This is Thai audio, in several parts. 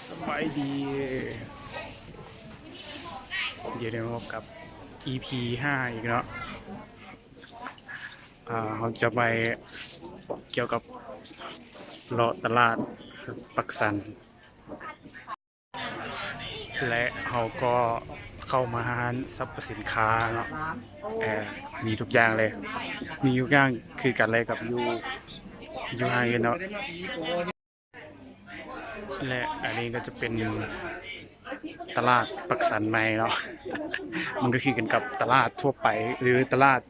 สบายดีเดี๋ยวพบกับ EP 5อีกแล้วเราจะไปเกี่ยวกับเลาะตลาดปักสันและเราก็เข้ามาหาสรรพสินค้าเนาะมีทุกอย่างเลยมีทุกอย่างคือกันเลยกับอยู่ห้างเนาะและอันนี้ก็จะเป็นตลาดปักสันใหม่เนาะมันก็คือกันกับตลาดทั่วไปหรือตลาด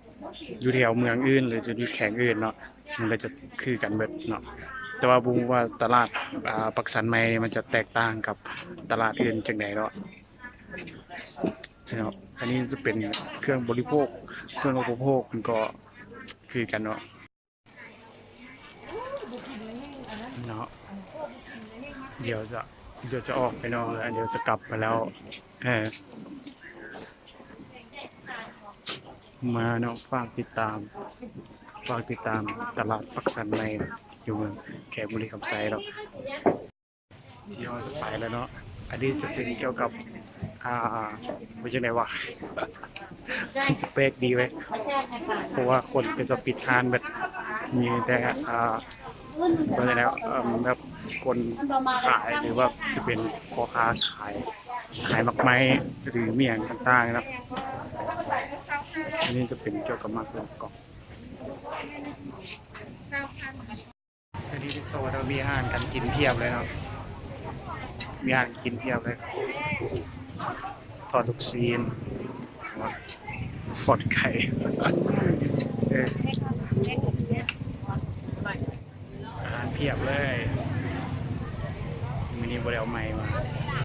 อยู่แถวเมืองอื่นหรือจะอยู่แข่งอื่นเนาะมันก็จะคือกันเบิดเนาะแต่ว่าบุ้งว่าตลาดปักสันใหม่มันจะแตกต่างกับตลาดอื่นจังไดเนาะเนาะอันนี้จะเป็นเครื่องบริโภคเครื่องอุปโภคมันก็คือกันเนาะเดี๋ยวจะออกไปนอกแล้วเดี๋ยวจะกลับไปแล้วมาเนาะฝากติดตามตลาดปักสันในอยู่เมืองแขบุรีคำไซเนาะเดี๋ยวจะไปแล้วเนาะอันนี้จะเป็นเกี่ยวกับไม่ใช่ไหนวะสเปกดีไว้เพราะว่าคนเป็นจะปิดทานแบบมีแต่ก็เลยแล้วแบบคนขายหรือว่าจะเป็นพ่อค้าขายมักไม้หรือเมี่ยงต่างๆนะอันนี้จะเป็นเกี่ยวกับมักลองกอกอันนี้เป็นโซนเรามีอาหารกันกินเพียบเลยเนาะมีอาหารกินเพียบเลยทอดลูกชิ้นทอดไข่อาหารเพียบเลยมินิโมเดลใหม่มา